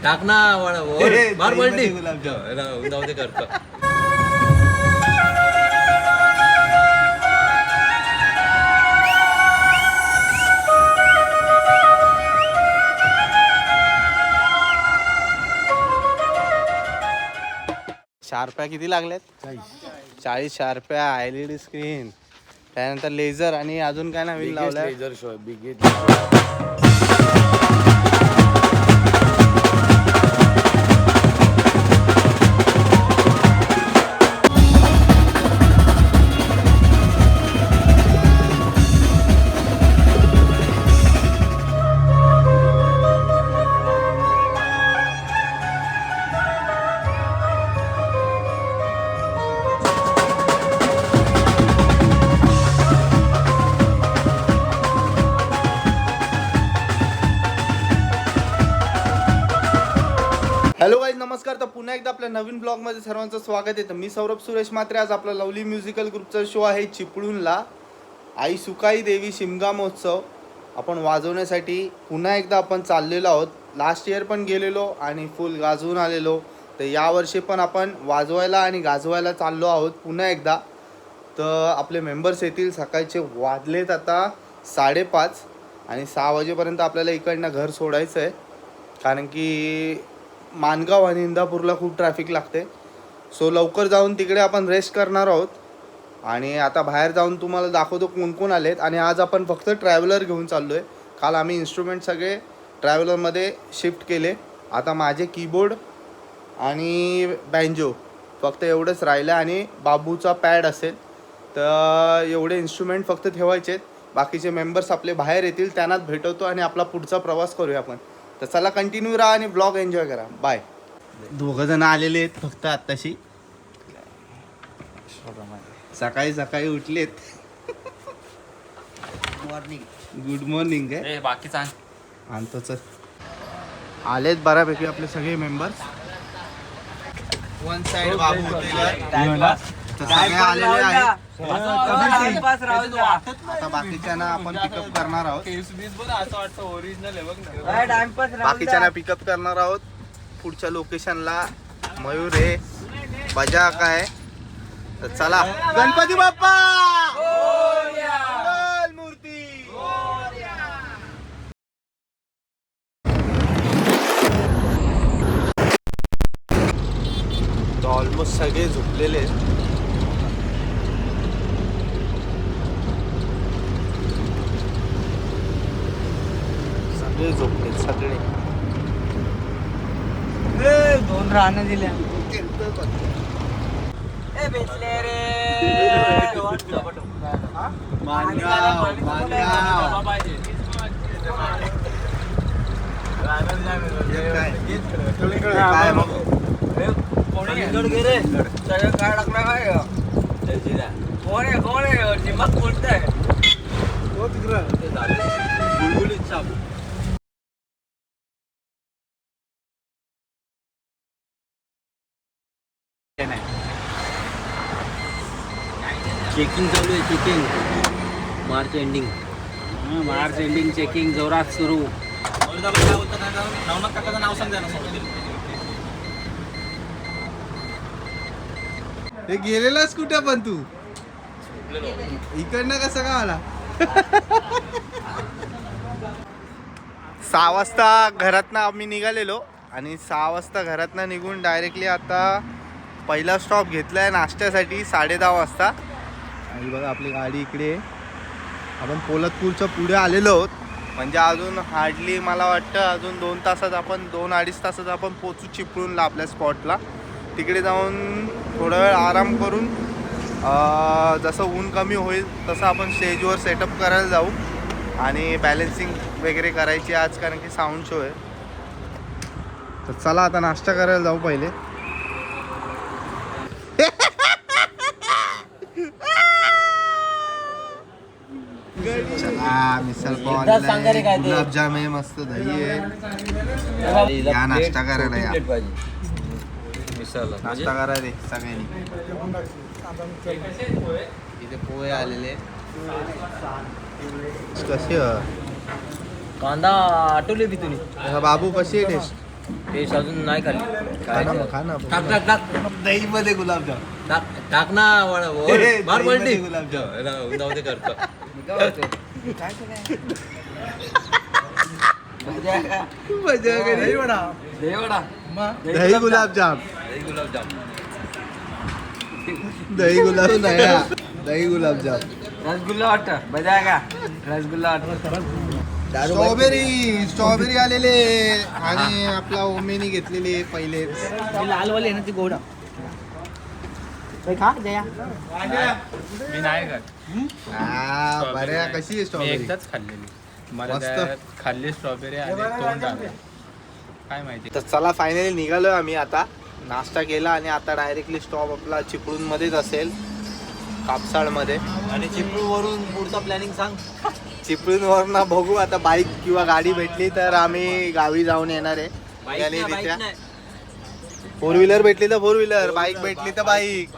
टाक ना मार पलटी जाऊ दे करतो. शार्प्या किती लागल्यात? 40 शार्प्या, LED स्क्रीन, त्यानंतर लेझर आणि अजून काय नवीन लावलंय? Laser show biggest. Hello guys, नमस्कार. तर पुन्हा एकदा आपल्या नवीन ब्लॉगमध्ये सर्वांचं स्वागत आहे. तर मी सौरभ सुरेश मात्रे. आज आपला लवली म्युझिकल ग्रुपचा शो आहे चिपळूणला. आई सुकाई देवी शिमगा महोत्सव आपण वाजवण्यासाठी पुन्हा एकदा आपण चाललेलो आहोत. लास्ट इयर पण गेलेलो आणि फुल गाजवून आलेलो. तर यावर्षी पण आपण वाजवायला आणि गाजवायला चाललो आहोत पुन्हा एकदा. तर आपले मेंबर्स येतील. सकाळचे वाजलेत आता 5:30 आणि 6 वाजेपर्यंत आपल्याला इकडनं घर सोडायचं आहे, कारण की मानगाव आणि इंदापूरला खूप ट्रॅफिक लागते. सो लवकर जाऊन तिकडे आपण रेस्ट करणार आहोत. आणि आता बाहेर जाऊन तुम्हाला दाखवतो कोण कोण आलेत. आणि आज आपण फक्त ट्रॅव्हलर घेऊन चाललो आहे. काल आम्ही इन्स्ट्रुमेंट सगळे ट्रॅव्हलरमध्ये शिफ्ट केले. आता माझे कीबोर्ड आणि बँजो फक्त एवढंच राहिलं आणि बाबूचा पॅड असेल. तर एवढे इन्स्ट्रुमेंट फक्त ठेवायचे आहेत. बाकीचे मेंबर्स आपले बाहेर येतील, त्यांनाच भेटवतो आणि आपला पुढचा प्रवास करूया आपण. तर चला कंटिन्यू राहा आणि ब्लॉग एन्जॉय करा. बाय. 2 जण आलेले आहेत फक्त आत्ताशी. सकाळी सकाळी उठलेत. गुड मॉर्निंग आहे. बाकी सांग. आणतो चल. आलेत बऱ्यापैकी आपले सगळे मेंबर्स. वन साइड बाबू सगळे आलेले आहेत. आता बाकीच्यांना आपण पिकअप करणार आहोत. बाकीच्यांना पिकअप करणार आहोत पुढच्या लोकेशनला. मयूर आहे, बजा काय. तर चला. गणपती बाप्पा मूर्ती. तर ऑलमोस्ट सगळे झोपलेले आहेत. सगळे झोपले सगळे. 2 राहणं दिल्या. चेकिंग चालू आहे. चेकिंग मार्च एंडिंग चेकिंग जोरात सुरू. हे गेलेलास कुठे पण तू? इकडनं कसं का आला? 6 वाजता घरातनं आम्ही निघालेलो आणि 6 वाजता घरातनं निघून डायरेक्टली आता पहिला स्टॉप घेतला आहे नाश्त्यासाठी 10:30 वाजता. आणि बघा आपली गाडी इकडे. आपण पोलतपूरच्या पुढे आलेलो आहोत. म्हणजे अजून हार्डली मला वाटतं अजून 2 तासात आपण 2-2.5 तासात आपण पोचू चिपळूणला आपल्या स्पॉटला. तिकडे जाऊन थोडा वेळ आराम करून जसं ऊन कमी होईल तसं आपण स्टेजवर सेटअप करायला जाऊ आणि बॅलेन्सिंग वगैरे करायची आज, कारण की साऊंड शो आहे. तर चला आता नाश्ता करायला जाऊ पहिले. चला मिसळ पाव, गुलाबजाम आहे, मस्त दही आहे. या नाश्ता करायला या. नाश्ता करा रे सगळ्यांनी. इथे पोहे आलेले. कसे कांदा आटवले बी तुम्ही. बाबू कशी आहे टेस्ट? टेस्ट अजून नाही खाल्ली खा ना काय मग, खा ना टाक टाक टाक दही मध्ये गुलाबजाम. टाक टाक ना वळा ए, मार दहीमध्ये पलटी गुलाबजाम. जाऊ दे करतो मजा करी. दही वडा दही गुलाबजाम. दही गुलाबजाम दही गुलाब नाही हा. दही गुलाबजाम. रसगुल्ला वाटत मजा आहे का रसगुल्ला वाटत स्ट्रॉबेरी आलेले आणि आपला ओमेनी घेतलेली पहिले. लालवाली आहे ना ती गोड खा जया मी नाही खात बऱ्या कशी आहे मी स्ट्रॉबेरी? एकदाच खाल्लेली मला मस्त. त्यात खाल्ली स्ट्रॉबेरी आणि तोंड आलं काय माहिती तर चला फायनली निघालोय आम्ही आता. नाश्ता केला आणि आता डायरेक्टली स्टॉप आपला चिपळूण मध्येच असेल, कापसाळ मध्ये. आणि चिपळूणवरून पुढचा प्लॅनिंग सांग चिपळूण वरून बघू आता, बाईक किंवा गाडी भेटली तर आम्ही गावी जाऊन येणार आहे. बाईक नाही. फोर व्हीलर भेटली तर फोर व्हीलर, बाईक भेटली तर बाईक.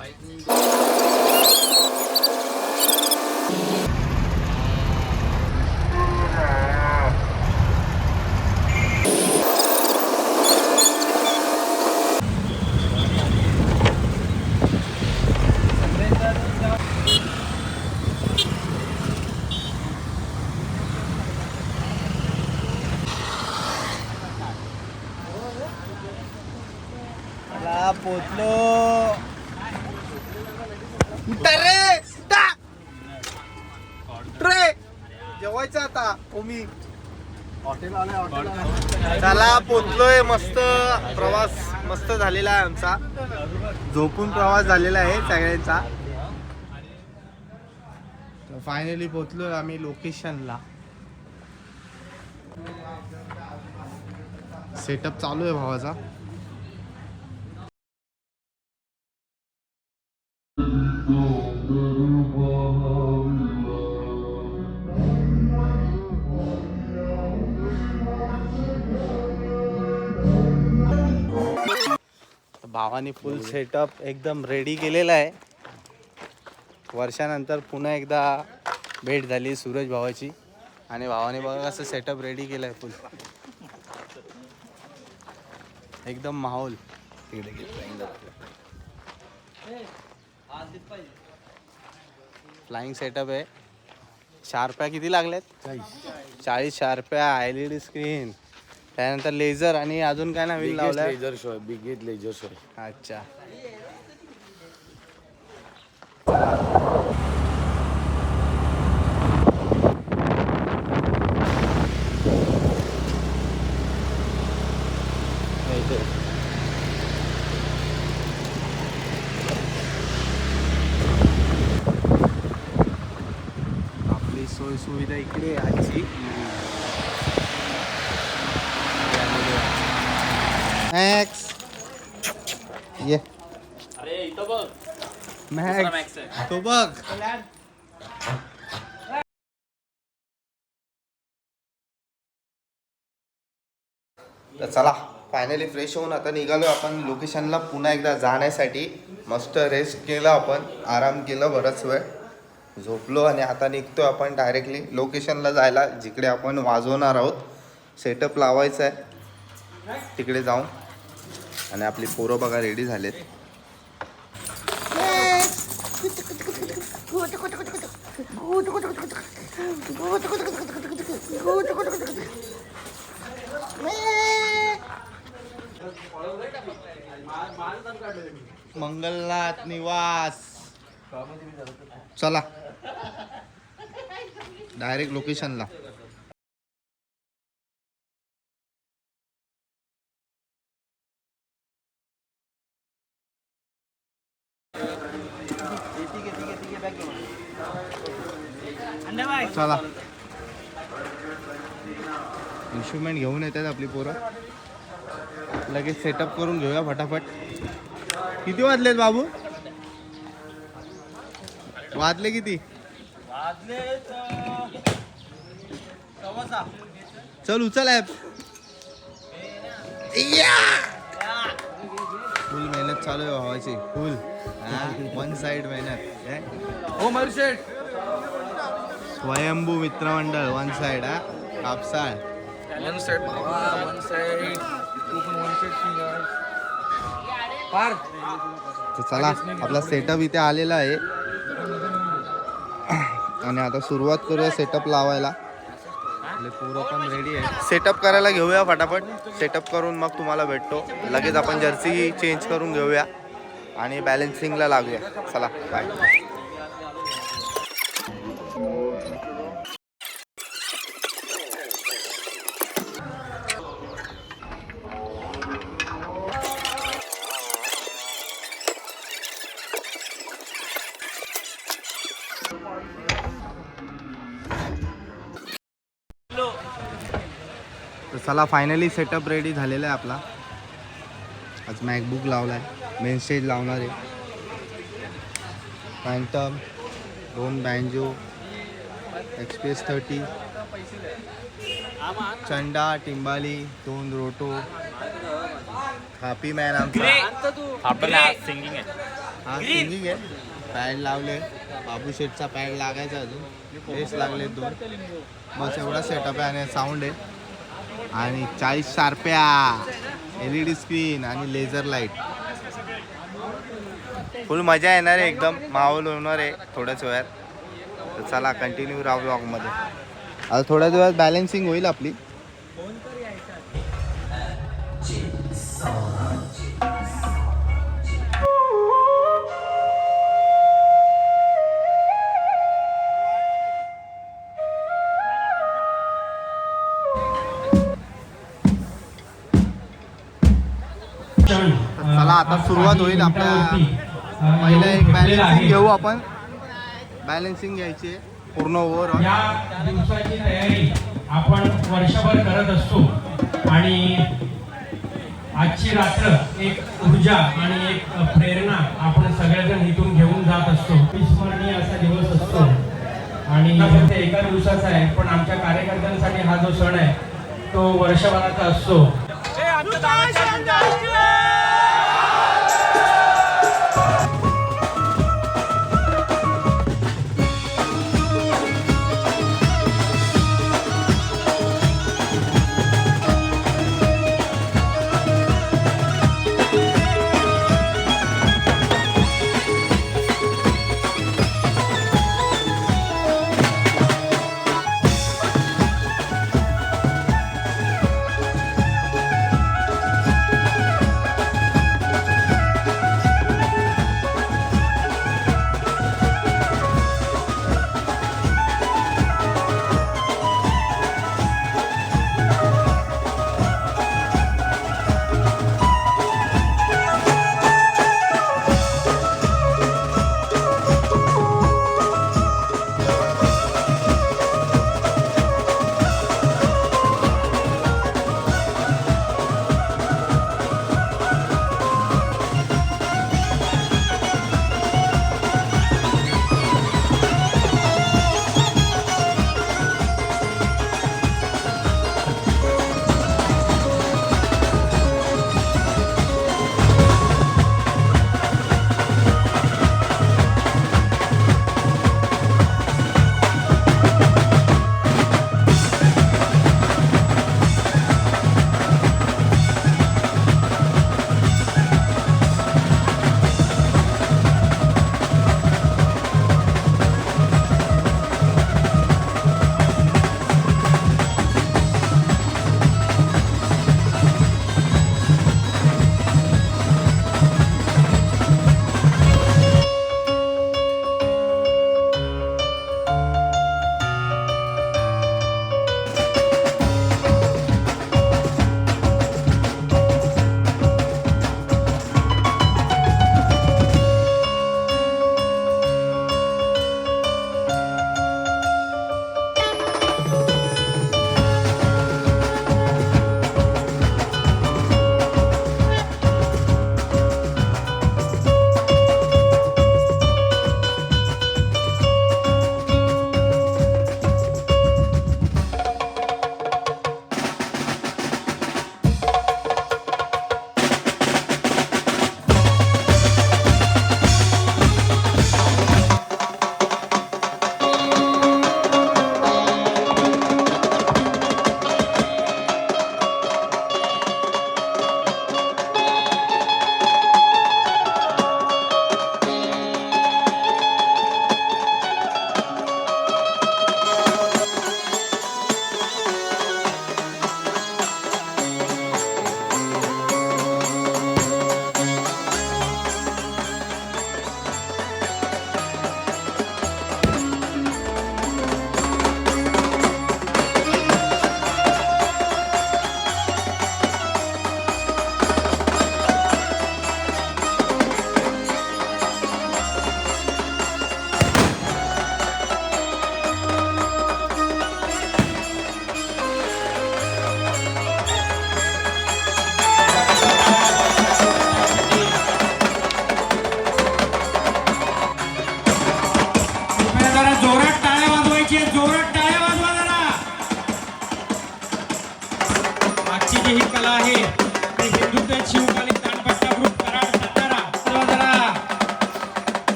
पोचलो. रे जेवायचं आता ओमी. चला पोचलोय. मस्त प्रवास मस्त झालेला आहे आमचा. झोपून प्रवास झालेला आहे सगळ्यांचा. फायनली पोचलोय आम्ही लोकेशनला. सेटअप चालू आहे भावाचा. भावानी फुल सेटअप एकदम रेडी केलेला आहे. वर्षानंतर पुन्हा एकदा भेट झाली सूरज भावाची आणि भावाने बघा कसं सेटअप रेडी केलं आहे फुल एकदम माहोल. फ्लाइंग सेटअप आहे. शार्प्या किती लागल्यात? 40 शार्प्या, LED स्क्रीन, त्यानंतर लेझर आणि अजून काय नवीन लावलंय? लेझर शो आहे, बिगेट लेझर शो. अच्छा. आपली सोय सुविधा इकडे आहे आजची. मॅक्स ये. अरे इथं बघ मॅक्स तो बघ. तर चला फायनली फ्रेश होऊन आता निघालो आपण लोकेशनला पुन्हा एकदा जाण्यासाठी. मस्त रेस्ट केला आपण, आराम केला बराच वेळ, झोपलो आणि आता निघतो आपण डायरेक्टली लोकेशनला जायला जिकडे आपण वाजवणार आहोत. सेटअप लावायचं आहे तिकडे जाऊन. आणि आपली पोरं बघा रेडी झालेत. मंगलनाथ निवास. चला डायरेक्ट लोकेशनला. चला इन्स्ट्रुमेंट घेऊन येतात आपली पोरं. लगेच सेटअप करून घेऊया फटाफट. किती वाजलेत बाबू? वाजले किती? चल उचल ॲप. फुल मेहनत चालू आहे भावाची, फुल. वन साइड मेहनत. हो मर्शेट स्वयंभू मित्रमंडळ वन साइड. हा कापसाळ वन साइड भावा वन साइड. तर चला आपला सेटअप इथे आलेला आहे आणि आता सुरुवात करूया सेटअप लावायला. आपले पोरं पण रेडी आहे. सेटअप करायला घेऊया फटाफट. सेटअप करून मग तुम्हाला भेटतो. लगेच आपण जर्सी चेंज करून घेऊया आणि बॅलन्सिंगला लागूया. चला बाय. तर चला फायनली सेटअप रेडी झालेला आहे आपला. आज मॅकबुक लावला आहे. मेन स्टेज लावणार आहे. फॅन्टम, 2 बँजो, XPS 30, चंडा, टिंबाली, 2 रोटो, हॅपी मॅन आमचा. आपण सिंगिंग आहे. हा सिंगिंग आहे. पॅड लावले. बाबू शेटचा पॅड लागायचा अजून. बेस लागले 2. बस एवढा सेटअप आहे आणि साऊंड आहे आणि 40 शार्प्या, LED स्क्रीन आणि लेझर लाईट. फुल मजा येणार आहे. एकदम माहोल होणार आहे थोड्याच वेळात. तर चला कंटिन्यू राहा ब्लॉगमध्ये. आता थोड्याच वेळात बॅलन्सिंग होईल आपली. चला आता सुरुवात होईल आपल्या. पहिलं एक बॅलन्सिंग घेऊ आपण. बॅलन्सिंग घ्यायची आहे पूर्ण ओव्हरऑल. या दिवसाची तयारी आपण वर्षभर करत असतो आणि आजची रात्र एक ऊर्जा आणि एक प्रेरणा आपण सगळेजण इथून घेऊन जात असतो. विस्मरणीय असा दिवस असतो आणि फक्त एका दिवसाचा आहे, पण आमच्या कार्यकर्त्यांसाठी हा जो सण आहे तो वर्षभराचा असतो.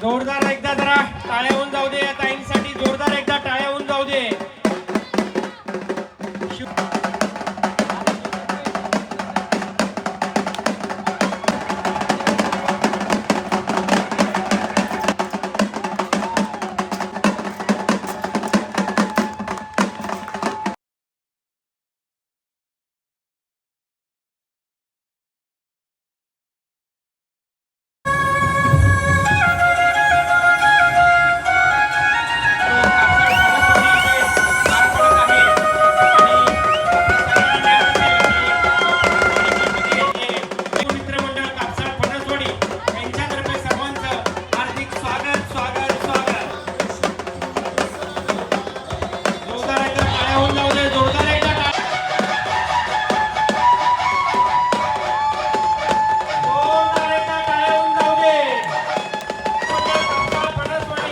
जोरदार एकदा जरा टाळ्या होऊन जाऊ दे या ताईंसाठी. जोरदार एकदा टाळ्या होऊन जाऊ दे. मित्रमंडळ कापसाळ फणसवाडी यांच्यातर्फे सर्वांचं हार्दिक स्वागत स्वागत स्वागत. जोरदार एकदा टाळ्या होऊन जाऊ दे. जोरदार एकदा जोरदार एकदा टाळ्या होऊन जाऊ दे. कापसाळ फणसवाडी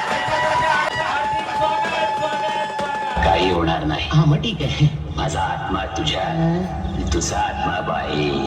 यांच्यातर्फे हार्दिक स्वागत स्वागत स्वागत. काही होणार नाही. हा मग ठीक आहे. माझा आत्मा तुझ्या, तुझा आत्मा बाई.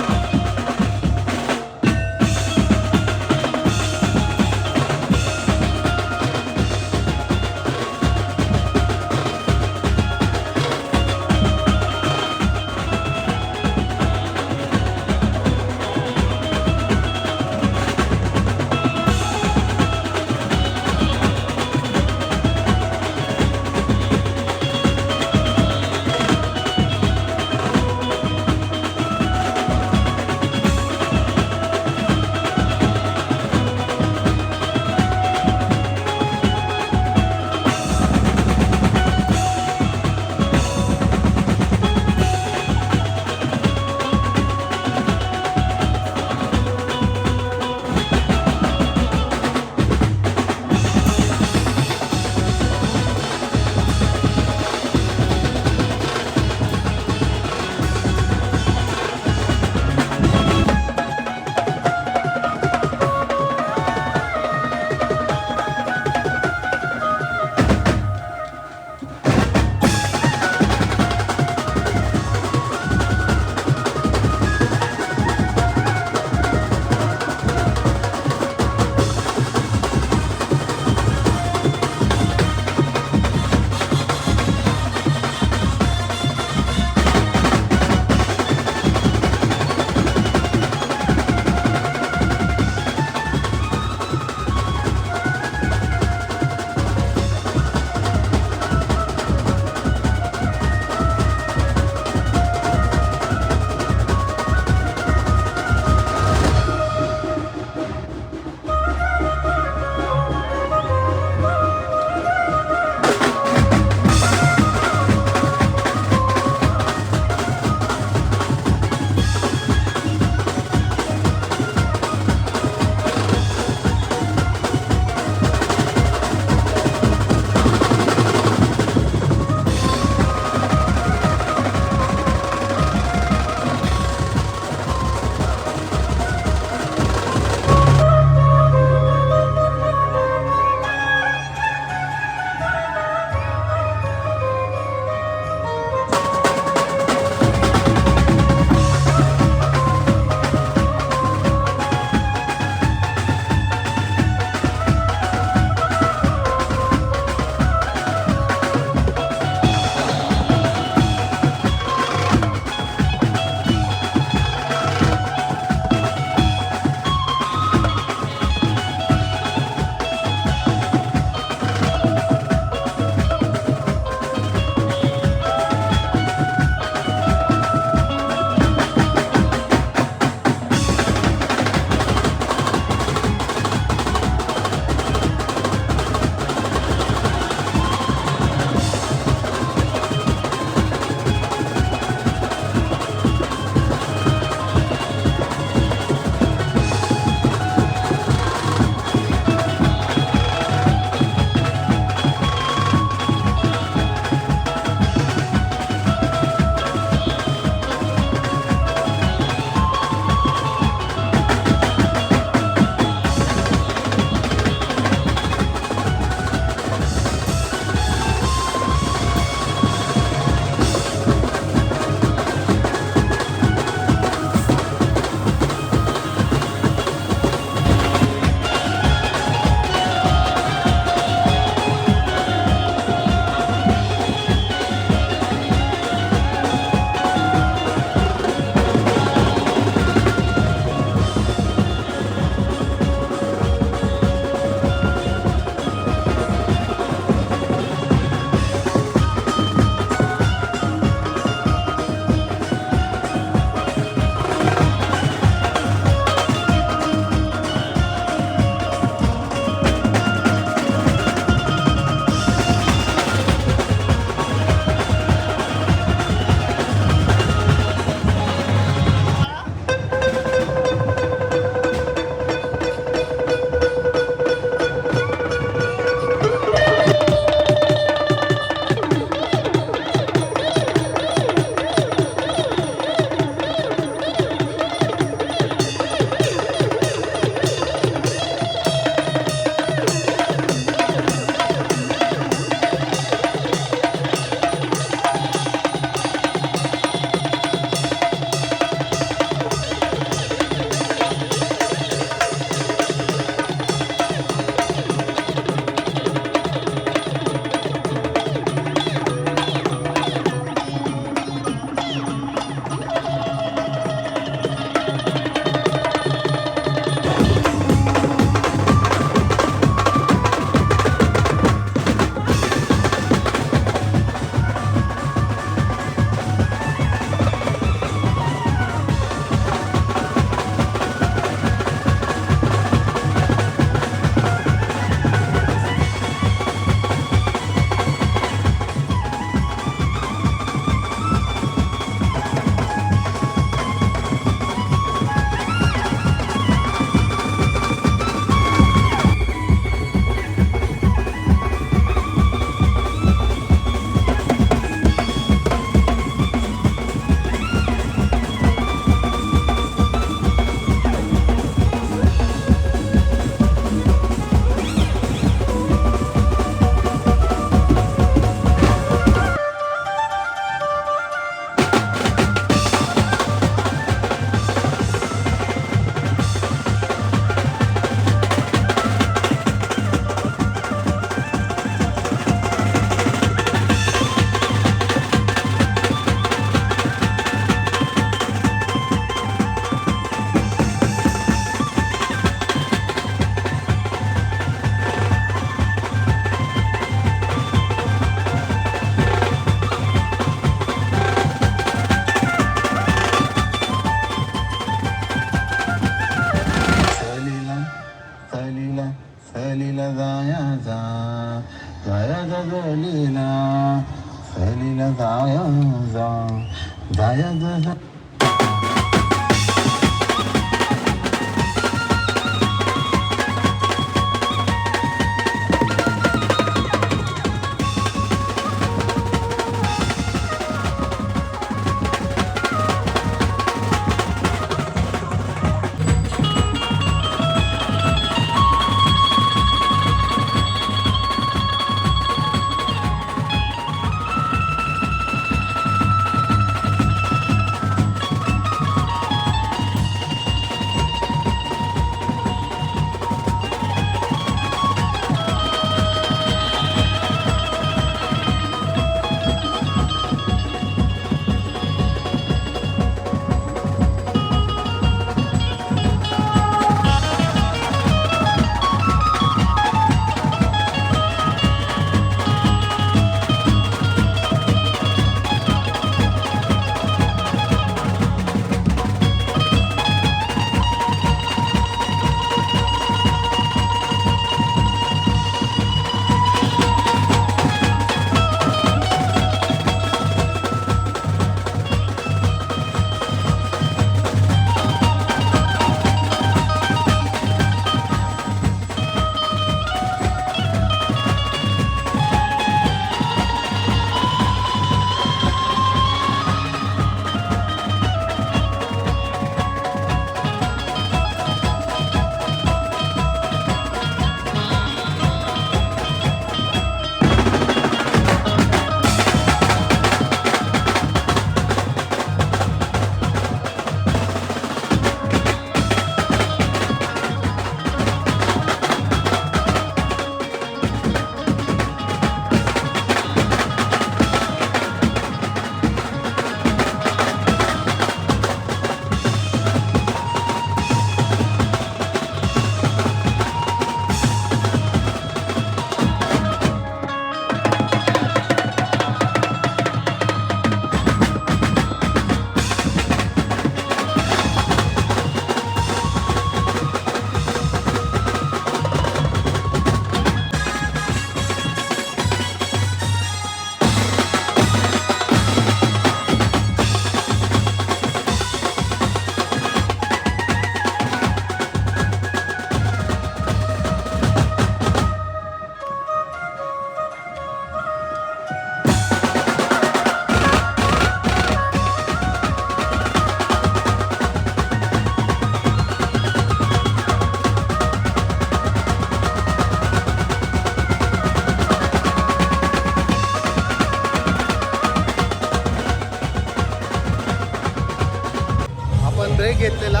ब्रेक घेतलेला.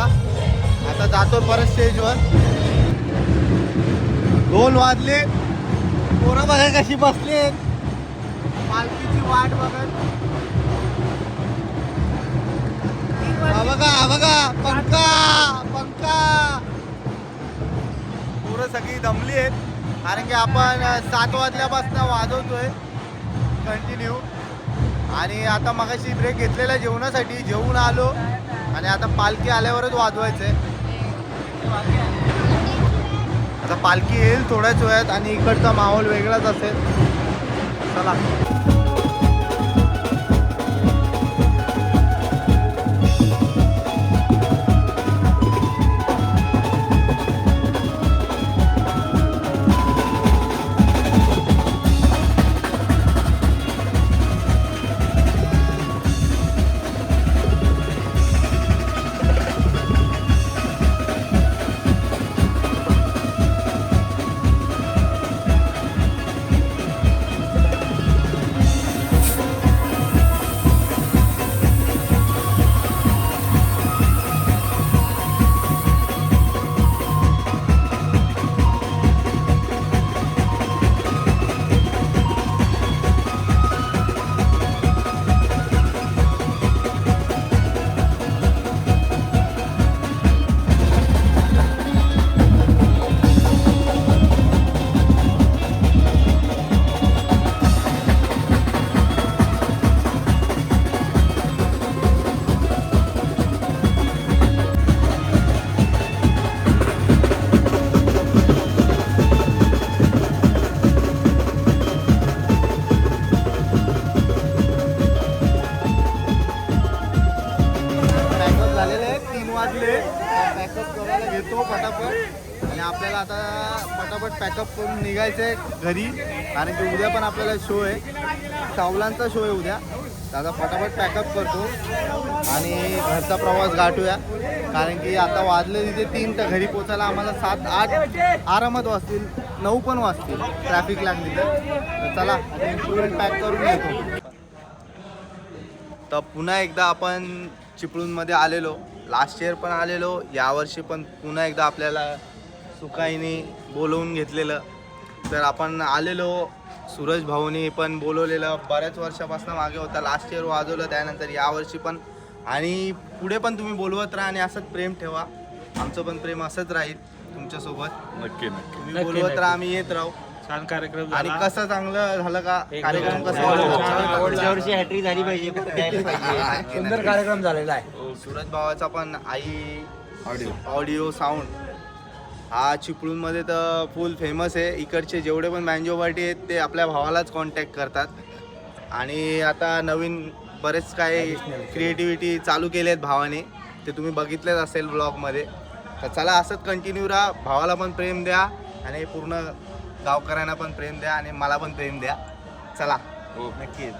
आता जातो परत स्टेजवर. 2 वाजले. पोरं बघा कशी बसली पालखीची वाट बघत. हा बघा पंखा पोरं सगळी दमली आहेत कारण की आपण 7 वाजल्यापासून वाजवतोय कंटिन्यू. आणि आता मगाशी ब्रेक घेतलेला जेवणासाठी, जेवून आलो आणि आता पालखी आल्यावरच वाजवायचंय. आता पालखी येईल थोड्याच वेळात आणि इकडचा माहोल वेगळाच असेल. चला पॅकअप करायला घेतो पटापट. आणि आपल्याला आता पटापट पॅकअप करून निघायचं आहे घरी कारण की उद्या पण आपल्याला शो आहे. सावलांचा शो आहे उद्या. तर आता पटापट पॅकअप करतो आणि घरचा प्रवास गाठूया कारण की आता वाजले तिथे 3 तर घरी पोचायला आम्हाला 7-8 आरामात वाजतील, 9 पण वाजतील ट्रॅफिक लागली तर. चला इन्स्ट्रुमेंट पॅक करून घेतो. तर पुन्हा एकदा आपण चिपळूणमध्ये आलेलो. लास्ट इयर पण आलेलो, यावर्षी पण पुन्हा एकदा आपल्याला सुकाईने बोलवून घेतलेलं. तर आपण आलेलो, सूरज भाऊनी पण बोलवलेलं. बऱ्याच वर्षापासून मागे होता. लास्ट इयर वाजवलं, त्यानंतर यावर्षी पण. आणि पुढे पण तुम्ही बोलवत राहा आणि असंच प्रेम ठेवा. आमचं पण प्रेम असंच राहील तुमच्यासोबत. नक्की तुम्ही बोलवत राहा, आम्ही येत राहू. छान कार्यक्रम आणि कसं चांगलं झालं का कार्यक्रम? कसं पुढच्या वर्षी हॅट्रिक झाली पाहिजे, सुंदर कार्यक्रम झालेला आहे. सूरज भावाचा पण आई ऑडिओ साऊंड हा चिपळूणमध्ये तर फुल फेमस आहे. इकडचे जेवढे पण बँजो पार्टी आहेत ते आपल्या भावालाच कॉन्टॅक्ट करतात. आणि आता नवीन बरेच काय क्रिएटिव्हिटी चालू केले आहेत भावाने, ते तुम्ही बघितलेच असेल ब्लॉगमध्ये. तर चला असंच कंटिन्यू राहा. भावाला पण प्रेम द्या आणि पूर्ण गावकऱ्यांना पण प्रेम द्या आणि मला पण प्रेम द्या. चला नक्की.